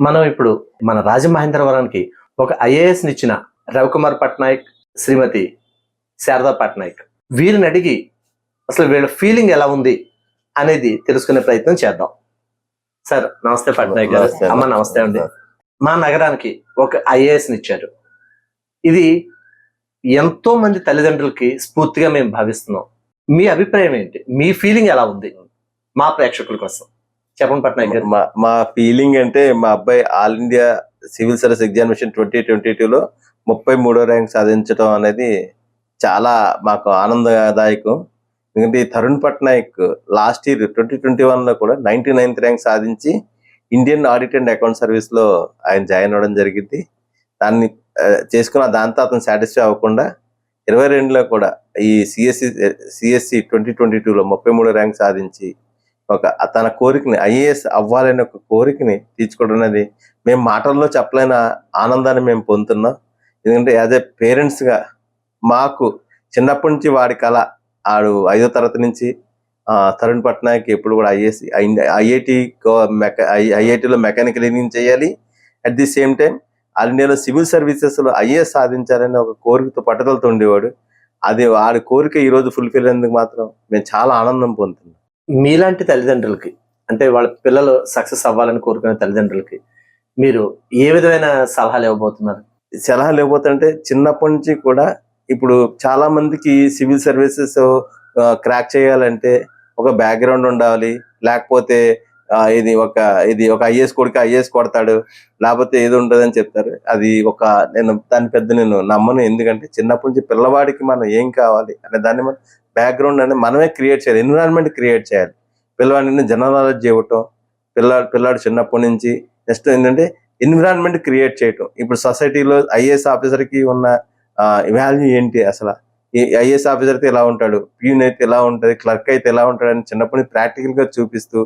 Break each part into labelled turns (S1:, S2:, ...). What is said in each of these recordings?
S1: మనం ఇప్పుడు మన రాజమహేంద్రవరానికి ఒక ఐఏఎస్ నిచ్చిన రవికుమార్ పట్నాయక్, శ్రీమతి శారదా పట్నాయక్ వీరిని అడిగి అసలు వీళ్ళ ఫీలింగ్ ఎలా ఉంది అనేది తెలుసుకునే ప్రయత్నం చేద్దాం. సార్ నమస్తే పట్నాయక్ గారు.
S2: నమస్తే.
S1: అమ్మ నమస్తే అండి. మా నగరానికి ఒక ఐఏఎస్ నిచ్చారు. ఇది ఎంతో మంది తల్లిదండ్రులకి స్ఫూర్తిగా మేము భావిస్తున్నాం. మీ అభిప్రాయం ఏంటి? మీ ఫీలింగ్ ఎలా ఉంది మా ప్రేక్షకుల కోసం చెప్పండి పట్నాయక్ గారు.
S2: మా ఫీలింగ్ అంటే మా అబ్బాయి all India civil service examination 2022లో 33వ ర్యాంక్ సాధించడం అనేది చాలా మాకు ఆనందదాయకం. ఎందుకంటే ఈ తరుణ్ పట్నాయక్ లాస్ట్ ఇయర్ 2021లో కూడా 99th ర్యాంక్ సాధించి Indian audit and account service లో ఆయన జాయిన్ అవ్వడం జరిగింది. దాన్ని చేసుకున్న దాంతో అతను సాటిస్ఫై అవ్వకుండా 22లో కూడా ఈ సిఎస్సి 2022లో 33వ ర్యాంక్ సాధించి తన కోరికని ఐఏఎస్ అవ్వాలనే ఒక కోరికని తీర్చుకోవడం అనేది మేము మాటల్లో చెప్పలేని ఆనందాన్ని మేము పొందుతున్నాం. ఎందుకంటే యాజ్ ఏ పేరెంట్స్గా మాకు చిన్నప్పటి నుంచి వాడి కళ ఆడు 5వ తరగతి నుంచి తరుణ్ పట్నాయక్ ఎప్పుడు కూడా ఐఐటిలో మెకానికల్ ఇంజనీరింగ్ చేయాలి, at the same time all ఇండియాలో సివిల్ సర్వీసెస్లో ఐఏఎస్ సాధించాలని ఒక కోరికతో పట్టుదలతో ఉండేవాడు. అది వాడి కోరిక ఈరోజు ఫుల్ఫిల్ అయ్యేందుకు మాత్రం మేము చాలా ఆనందం పొందుతున్నాం.
S1: మీలాంటి తల్లిదండ్రులకి, అంటే వాళ్ళ పిల్లలు సక్సెస్ అవ్వాలని కోరుకునే తల్లిదండ్రులకి మీరు ఏ విధమైన సలహాలు ఇవ్వబోతున్నారు?
S2: సలహాలు ఇవ్వబోతుంటే చిన్నప్పటి నుంచి కూడా ఇప్పుడు చాలా మందికి సివిల్ సర్వీసెస్ క్రాక్ చేయాలంటే ఒక బ్యాక్గ్రౌండ్ ఉండాలి, లేకపోతే ఇది ఒక ఐఏఎస్ కొడుకు ఐఏఎస్ కొడతాడు, లేకపోతే ఏది ఉంటుందని చెప్తారు. అది నేను నమ్మను. ఎందుకంటే చిన్నప్పటి నుంచి పిల్లవాడికి మనం ఏం కావాలి అనే దాన్ని మనం బ్యాక్గ్రౌండ్ అనేది మనమే క్రియేట్ చేయాలి, ఎన్విరాన్మెంట్ క్రియేట్ చేయాలి. పిల్లవాడిని జనరల్ నాలెడ్జ్ ఇవ్వటం, పిల్లాడు చిన్నప్పటి నుంచి నెక్స్ట్ ఏంటంటే ఎన్విరాన్మెంట్ క్రియేట్ చేయటం. ఇప్పుడు సొసైటీలో ఐఏఎస్ ఆఫీసర్కి ఉన్న వాల్యూ ఏంటి, అసలు ఐఏఎస్ ఆఫీసర్ అయితే ఎలా ఉంటాడు, ప్యూన్ అయితే ఎలా ఉంటుంది, క్లర్క్ అయితే ఎలా ఉంటాడు అని చిన్నప్పటి నుంచి ప్రాక్టికల్గా చూపిస్తూ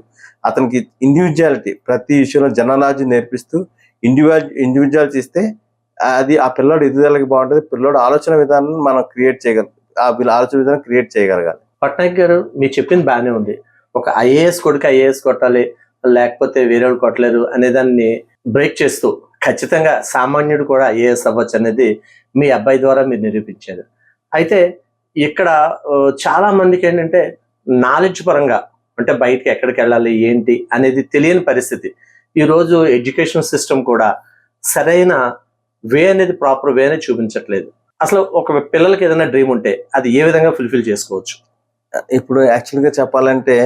S2: అతనికి ఇండివిజువాలిటీ ప్రతి విషయంలో జనరల్ నాలెడ్జ్ నేర్పిస్తూ ఇండివిజువాలిటీ ఇస్తే అది ఆ పిల్లాడు ఎదుగుదలకి బాగుంటుంది. పిల్లాడు ఆలోచన విధానం మనం క్రియేట్ చేయగలం, ఆలోచన విధానం క్రియేట్ చేయగలగాలి.
S1: పట్నాయక్ గారు మీరు చెప్పింది బాగానే ఉంది. ఒక ఐఏఎస్ కొడుకు ఐఏఎస్ కొట్టాలి, లేకపోతే వేరే వాళ్ళు కొట్టలేరు అనే దాన్ని బ్రేక్ చేస్తూ ఖచ్చితంగా సామాన్యుడు కూడా ఐఏఎస్ అవ్వచ్చు అనేది మీ అబ్బాయి ద్వారా మీరు నిరూపించారు. అయితే ఇక్కడ చాలా మందికి ఏంటంటే నాలెడ్జ్ పరంగా అంటే బయటకి ఎక్కడికి వెళ్ళాలి ఏంటి అనేది తెలియని పరిస్థితి. ఈరోజు ఎడ్యుకేషన్ సిస్టమ్ కూడా సరైన వే అనేది ప్రాపర్ వే అనేది చూపించట్లేదు. అసలు ఒక పిల్లలకి ఏదైనా డ్రీమ్ ఉంటే అది ఏ విధంగా ఫుల్ఫిల్ చేసుకోవచ్చు?
S2: ఇప్పుడు యాక్చువల్గా చెప్పాలంటే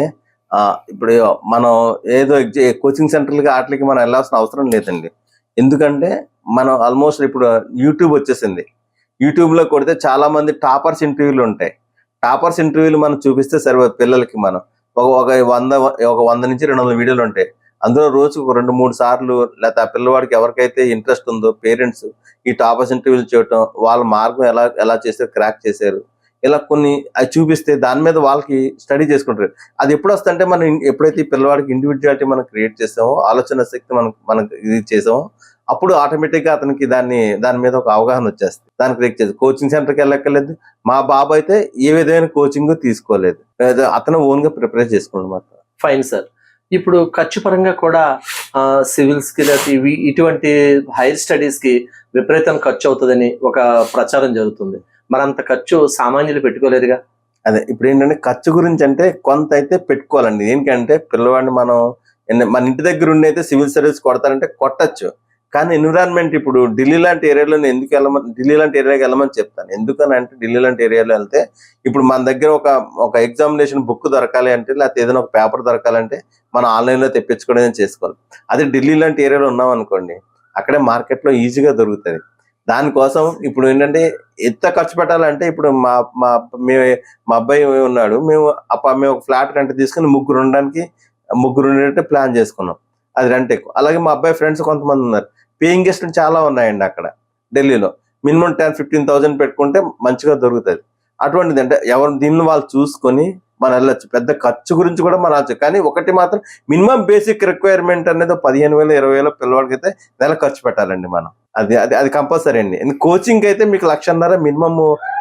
S2: ఇప్పుడు మనం ఏదో కోచింగ్ సెంటర్లకి వాటికి మనం వెళ్ళాల్సిన అవసరం లేదండి. ఎందుకంటే మనం ఆల్మోస్ట్ ఇప్పుడు యూట్యూబ్ వచ్చేసింది. యూట్యూబ్లో కొడితే చాలా మంది టాపర్స్ ఇంటర్వ్యూలు ఉంటాయి. టాపర్స్ ఇంటర్వ్యూలు మనం చూపిస్తే సరే పిల్లలకి మనం ఒక 100 నుంచి 200 వీడియోలు ఉంటాయి. అందులో రోజుకు 2-3 సార్లు లేకపోతే ఆ పిల్లవాడికి ఎవరికైతే ఇంట్రెస్ట్ ఉందో పేరెంట్స్ ఈ టాపర్స్ ఇంటర్వ్యూలు చేయటం, వాళ్ళ మార్గం ఎలా చేశారు, క్రాక్ చేశారు, ఇలా కొన్ని అది చూపిస్తే దాని మీద వాళ్ళకి స్టడీ చేసుకుంటారు. అది ఎప్పుడు వస్తుందంటే మనం ఎప్పుడైతే ఈ పిల్లవాడికి ఇండివిజువాలిటీ మనం క్రియేట్ చేసామో, ఆలోచన శక్తి మనకు ఇది చేసామో, అప్పుడు ఆటోమేటిక్గా అతనికి దాని మీద ఒక అవగాహన వచ్చేస్తుంది. దాన్ని క్రియేట్ చేసి కోచింగ్ సెంటర్కి వెళ్ళక్కర్లేదు. మా బాబు అయితే ఏ విధమైన కోచింగ్ తీసుకోలేదు, అతను ఓన్గా ప్రిపేర్ చేసుకోండి మాత్రం.
S1: Fine sir. ఇప్పుడు ఖర్చు పరంగా కూడా సివిల్స్కి ఇటువంటి హైయర్ స్టడీస్కి విపరీతం ఖర్చు అవుతుందని ఒక ప్రచారం జరుగుతుంది. మరంత ఖర్చు సామాన్యులు పెట్టుకోలేరుగా.
S2: అదే ఇప్పుడు ఏంటంటే ఖర్చు గురించి అంటే కొంత అయితే పెట్టుకోవాలండి. ఏంటంటే పిల్లవాడిని మన ఇంటి దగ్గర ఉండి అయితే సివిల్ సర్వీస్ కొడతారంటే కొట్టచ్చు, కానీ ఎన్విరాన్మెంట్ ఇప్పుడు ఢిల్లీ లాంటి ఏరియాలో ఢిల్లీ లాంటి ఏరియాకి వెళ్ళమని చెప్తాను. ఎందుకని అంటే ఢిల్లీ లాంటి ఏరియాలో వెళ్తే ఇప్పుడు మన దగ్గర ఒక ఎగ్జామినేషన్ బుక్ దొరకాలి అంటే, లేకపోతే ఏదైనా ఒక పేపర్ దొరకాలంటే మనం ఆన్లైన్లో తెప్పించుకోవడం చేసుకోవాలి. అదే ఢిల్లీ లాంటి ఏరియాలో ఉన్నాం అనుకోండి, అక్కడే మార్కెట్లో ఈజీగా దొరుకుతుంది. దానికోసం ఇప్పుడు ఏంటంటే ఎంత ఖర్చు పెట్టాలంటే ఇప్పుడు మా అబ్బాయి ఉన్నాడు, మేము ఒక ఫ్లాట్ రెంట్ తీసుకుని ముగ్గురు ఉండేటట్టు ప్లాన్ చేసుకున్నాం. అది రెంట్ ఎక్కువ. అలాగే మా అబ్బాయి ఫ్రెండ్స్ కొంతమంది ఉన్నారు, పేయింగ్ గెస్ట్లు చాలా ఉన్నాయండి అక్కడ ఢిల్లీలో. మినిమం 10-15,000 పెట్టుకుంటే మంచిగా దొరుకుతుంది. అటువంటిది అంటే దీన్ని వాళ్ళు చూసుకొని మనం వెళ్ళొచ్చు. పెద్ద ఖర్చు గురించి కూడా మనం వెళ్ళచ్చు. కానీ ఒకటి మాత్రం మినిమం బేసిక్ రిక్వైర్మెంట్ అనేది 15,000-20,000 పిల్లవాడికి అయితే నెల ఖర్చు పెట్టాలండి మనం. అది కంపల్సరీ అండి. కోచింగ్ అయితే మీకు 1,50,000 మినిమం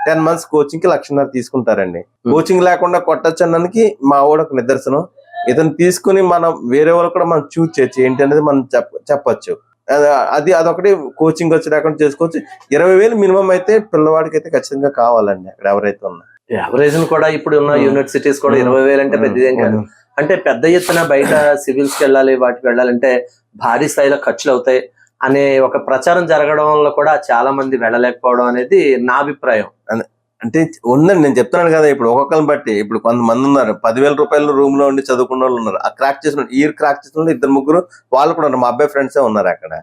S2: 10 months కోచింగ్కి 1,50,000 తీసుకుంటారండి. కోచింగ్ లేకుండా కొట్టచ్చు అన్నదానికి మా వాడు ఒక నిదర్శనం. ఇతను తీసుకుని మనం వేరే వాళ్ళు కూడా మనం చూస్ చేయొచ్చు ఏంటి అనేది మనం చెప్పొచ్చు. అదొకటి కోచింగ్ వచ్చి రాకుండా చేసుకోవచ్చు. 20,000 మినిమం అయితే పిల్లవాడికి అయితే ఖచ్చితంగా కావాలండి అక్కడ ఎవరైతే ఉన్నా.
S1: యావరేజ్ కూడా ఇప్పుడు ఉన్న యూనివర్సిటీస్ కూడా 20,000 అంటే పెద్దదేం కాదు. అంటే పెద్ద ఎత్తున బయట సివిల్స్ కి వెళ్ళాలి, వాటికి వెళ్ళాలంటే భారీ స్థాయిలో ఖర్చులు అవుతాయి అనే ఒక ప్రచారం జరగడం వల్ల కూడా చాలా మంది వెళ్ళలేకపోవడం అనేది నా అభిప్రాయం.
S2: అంటే ఉందండి, నేను చెప్తున్నాను కదా, ఇప్పుడు ఒక్కొక్కరిని బట్టి ఇప్పుడు కొంతమంది ఉన్నారు 10,000 రూపాయల రూమ్ లో ఉండి చదువుకున్న వాళ్ళు ఉన్నారు. ఆ క్రాక్ చేసిన క్రాక్ చేసిన 2-3 వాళ్ళు కూడా ఉన్నారు. మా అబ్బాయి ఫ్రెండ్సే ఉన్నారు అక్కడ.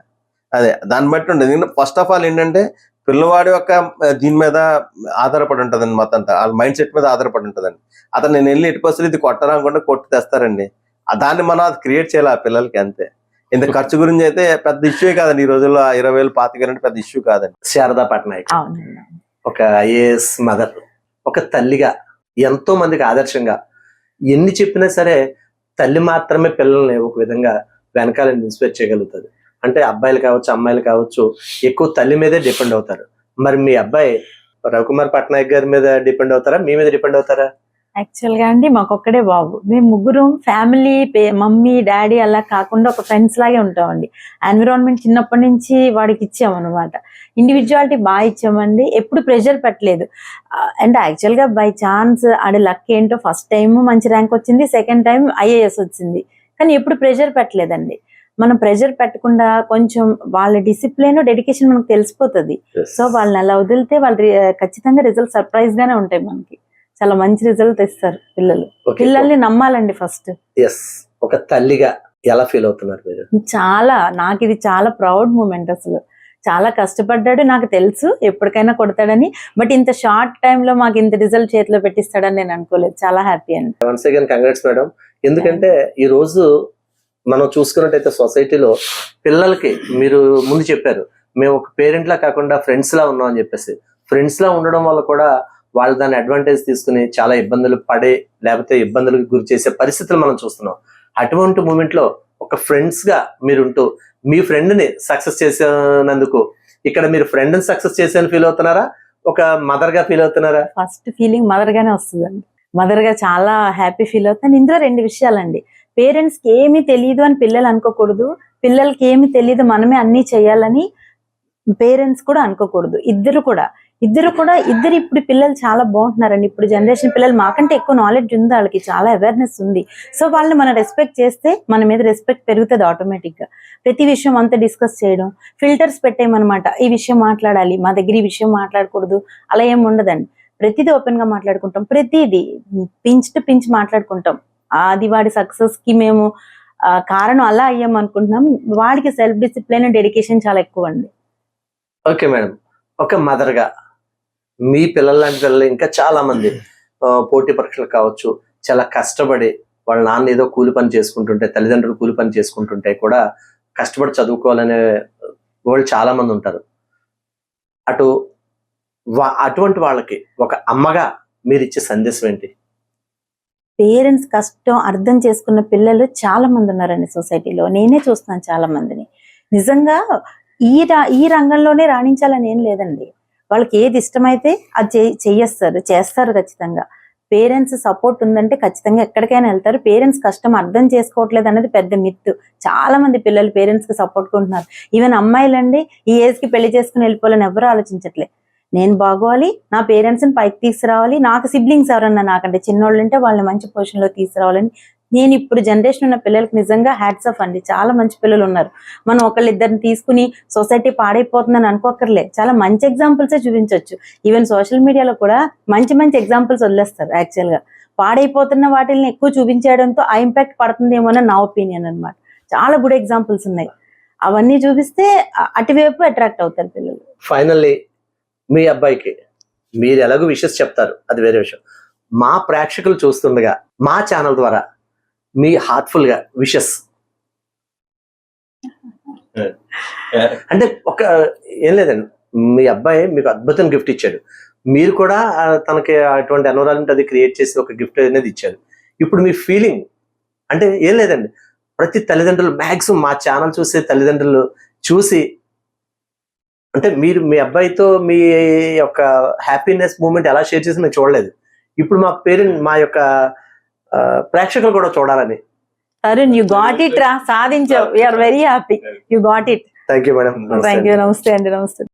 S2: అదే దాన్ని బట్టి ఉండదు. ఫస్ట్ ఆఫ్ ఆల్ ఏంటంటే పిల్లవాడి యొక్క దీని మీద ఆధారపడి ఉంటదండి, మొత్తం వాళ్ళ మైండ్ సెట్ మీద ఆధారపడి ఉంటదండి. అతను నేను వెళ్ళి 8% ఇది కొట్టాలనుకుంటే కొట్టి తెస్తారండి. దాన్ని మనం అది క్రియేట్ చేయాలి ఆ పిల్లలకి, అంతే. ఇంత ఖర్చు గురించి అయితే పెద్ద ఇష్యూ కాదండి ఈ రోజుల్లో. 20,000 25,000 అంటే పెద్ద ఇష్యూ కాదండి.
S1: శారదా పట్నాయక్ ఒక ఐఏఎస్ మదర్, ఒక తల్లిగా ఎంతో మందికి ఆదర్శంగా, ఎన్ని చెప్పినా సరే తల్లి మాత్రమే పిల్లల్ని ఒక విధంగా వెనకాల ఇన్స్పైర్ చేయగలుగుతుంది. అంటే అబ్బాయిలు కావచ్చు, అమ్మాయిలు కావచ్చు, ఎక్కువ తల్లి మీదే డిపెండ్ అవుతారు. మరి మీ అబ్బాయి రవికుమార్ పట్నాయక్ గారి మీద డిపెండ్ అవుతారా, మీ మీద డిపెండ్ అవుతారా?
S3: యాక్చువల్ గా అండి మాకు ఒక్కడే బాబు. మేము ముగ్గురు ఫ్యామిలీ, మమ్మీ డాడీ అలా కాకుండా ఒక ఫ్రెండ్స్ లాగే ఉంటామండి. ఎన్విరాన్మెంట్ చిన్నప్పటి నుంచి వాడికి ఇచ్చాము అనమాట. ఇండివిజువాలిటీ బాగా ఇచ్చామండి, ఎప్పుడు ప్రెషర్ పెట్టలేదు. అండ్ యాక్చువల్ గా బై ఛాన్స్ ఆడ లక్ ఏంటో ఫస్ట్ టైం మంచి ర్యాంక్ వచ్చింది, సెకండ్ టైం ఐఏఎస్ వచ్చింది. కానీ ఎప్పుడు ప్రెషర్ పెట్టలేదండి. మనం ప్రెషర్ పెట్టకుండా కొంచెం వాళ్ళ డిసిప్లిన్, డెడికేషన్ మనకు తెలిసిపోతుంది. సో వాళ్ళని అలా వదిలితే వాళ్ళు ఖచ్చితంగా రిజల్ట్ సర్ప్రైజ్ గానే ఉంటాయి. మనకి చాలా మంచి రిజల్ట్ ఇస్తారు పిల్లలు. పిల్లల్ని నమ్మాలండి ఫస్ట్.
S1: ఒక తల్లిగా ఎలా ఫీల్ అవుతున్నారు మీరు?
S3: చాలా, నాకు ఇది చాలా ప్రౌడ్ మూమెంట్. అసలు చాలా కష్టపడ్డాడు, నాకు తెలుసు ఎప్పటికైనా కొడతాడని. బట్ ఇంత షార్ట్ టైమ్ లో మాకు ఇంత రిజల్ట్ చేతిలో పెట్టిస్తాడని నేను అనుకోలేదు. చాలా హ్యాపీ అండి.
S1: Once again congrats madam. ఎందుకంటే ఈ రోజు మనం చూసుకున్నట్టయితే సొసైటీలో పిల్లలకి, మీరు ముందు చెప్పారు మేము ఒక పేరెంట్ లా కాకుండా ఫ్రెండ్స్ లా ఉన్నాం అని చెప్పేసి, ఫ్రెండ్స్ లా ఉండడం వల్ల కూడా వాళ్ళు దాన్ని అడ్వాంటేజ్ తీసుకుని చాలా ఇబ్బందులు పడే, లేకపోతే ఇబ్బందులకు గురి చేసే పరిస్థితులు మనం చూస్తున్నాం. అటువంటి మూమెంట్ లో ఒక ఫ్రెండ్స్ గా మీరుంటూ మీ ఫ్రెండ్ ని సక్సెస్ చేసినందుకు ఇక్కడ మీరు ఫ్రెండ్ ని సక్సెస్ చేసాను ఫీల్ అవుతున్నారా, ఒక మదర్ గా ఫీల్ అవుతున్నారా?
S3: ఫస్ట్ ఫీలింగ్ మదర్ గానే వస్తుందండి. మదర్ గా చాలా హ్యాపీ ఫీల్ అవుతాను. ఇందులో 2 విషయాలండి. పేరెంట్స్ కి ఏమీ తెలియదు అని పిల్లలు అనుకోకూడదు, పిల్లలకి ఏమి తెలియదు మనమే అన్ని చేయాలని పేరెంట్స్ కూడా అనుకోకూడదు. ఇద్దరు ఇప్పుడు పిల్లలు చాలా బాగుంటున్నారండి. ఇప్పుడు జనరేషన్ పిల్లలు మాకంటే ఎక్కువ నాలెడ్జ్ ఉంది, వాళ్ళకి చాలా అవేర్నెస్ ఉంది. సో వాళ్ళని మనం రెస్పెక్ట్ చేస్తే మన మీద రెస్పెక్ట్ పెరుగుతుంది ఆటోమేటిక్ గా. ప్రతి విషయం అంతా డిస్కస్ చేయడం, ఫిల్టర్స్ పెట్టేయమన్నమాట. ఈ విషయం మాట్లాడాలి, మా దగ్గర ఈ విషయం మాట్లాడకూడదు, అలా ఏమి ఉండదండి. ప్రతిదీ ఓపెన్ గా మాట్లాడుకుంటాం, ప్రతిదీ పించ్ టు పించ్ మాట్లాడుకుంటాం. అది వాడి సక్సెస్ కి మేము కారణం అలా అయ్యాం అనుకుంటున్నాం. వాడికి సెల్ఫ్ డిసిప్లిన్, డెడికేషన్ చాలా ఎక్కువ అండి.
S1: ఓకే మేడం, ఒక మదర్ గా మీ పిల్లల లాంటి పిల్లలు ఇంకా చాలా మంది పోటీ పరీక్షలు కావచ్చు, చాలా కష్టపడి వాళ్ళ నాన్న ఏదో కూలి పని చేసుకుంటుంటే, తల్లిదండ్రులు కూలి పని చేసుకుంటుంటే కూడా కష్టపడి చదువుకోవాలనే వాళ్ళు చాలా మంది ఉంటారు. అటువంటి వాళ్ళకి ఒక అమ్మగా మీరు ఇచ్చే సందేశం ఏంటి?
S3: పేరెంట్స్ కష్టం అర్థం చేసుకున్న పిల్లలు చాలా మంది ఉన్నారండి సొసైటీలో. నేనే చూస్తున్నాను చాలా మందిని. నిజంగా ఈ రంగంలోనే రాణించాలని ఏం లేదండి. వాళ్ళకి ఏది ఇష్టమైతే అది చేస్తారు ఖచ్చితంగా. పేరెంట్స్ సపోర్ట్ ఉందంటే ఖచ్చితంగా ఎక్కడికైనా వెళ్తారు. పేరెంట్స్ కష్టం అర్థం చేసుకోవట్లేదు అనేది పెద్ద మిత్. చాలా మంది పిల్లలు పేరెంట్స్ కి సపోర్ట్ ఉంటున్నారు. ఈవెన్ అమ్మాయిలండి ఈ ఏజ్ కి పెళ్లి చేసుకుని వెళ్ళిపోవాలని ఎవరు ఆలోచించట్లే. నేను బాగోవాలి, నా పేరెంట్స్ ని పైకి తీసుకురావాలి, నాకు సిబ్లింగ్స్ ఎవరన్నా నాకంటే చిన్నోళ్ళు ఉంటే వాళ్ళని మంచి పొజిషన్ లో తీసుకురావాలని. నేను ఇప్పుడు జనరేషన్ ఉన్న పిల్లలకి నిజంగా హ్యాట్స్ ఆఫ్ అండి. చాలా మంచి పిల్లలు ఉన్నారు. మనం ఒకళ్ళిద్దరిని తీసుకుని సొసైటీ పాడైపోతుందని అనుకోకర్లే, చాలా మంచి ఎగ్జాంపుల్సే చూపించవచ్చు. ఈవెన్ సోషల్ మీడియాలో కూడా మంచి మంచి ఎగ్జాంపుల్స్ వదిలేస్తారు. యాక్చువల్ గా పాడైపోతున్న వాటిని ఎక్కువ చూపించడంతో ఆ ఇంపాక్ట్ పడుతుందేమో అని నా ఒపీనియన్ అనమాట. చాలా గుడ్ ఎగ్జాంపుల్స్ ఉన్నాయి. అవన్నీ చూపిస్తే అటువైపు అట్రాక్ట్ అవుతారు పిల్లలు.
S1: ఫైనల్లీ మీ అబ్బాయికి మీరు ఎలాగో విషెస్ చెప్తారు, అది వేరే విషయం. మా ప్రేక్షకులు చూస్తుండగా మా ఛానల్ ద్వారా మీ హార్ట్ఫుల్ గా విషెస్ అంటే ఏం లేదండి, మీ అబ్బాయి మీకు అద్భుతం గిఫ్ట్ ఇచ్చాడు, మీరు కూడా తనకి అటువంటి ఎన్విరాన్మెంట్ అది క్రియేట్ చేసి ఒక గిఫ్ట్ అనేది ఇచ్చారు. ఇప్పుడు మీ ఫీలింగ్ అంటే ఏం లేదండి, ప్రతి తల్లిదండ్రులు మ్యాక్సిమం మా ఛానల్ చూసే తల్లిదండ్రులు చూసి అంటే మీరు మీ అబ్బాయితో మీ యొక్క హ్యాపీనెస్ మూమెంట్ ఎలా షేర్ చేసి మేము చూడలేదు. ఇప్పుడు మా యొక్క ప్రేక్షకులు కూడా చూడాలని
S3: తరుణ్, యు గాట్ ఇట్ రా, సాధించావు. We are very happy, you got it.
S1: Thank you madam.
S3: Thank you. నమస్తే అండి. నమస్తే.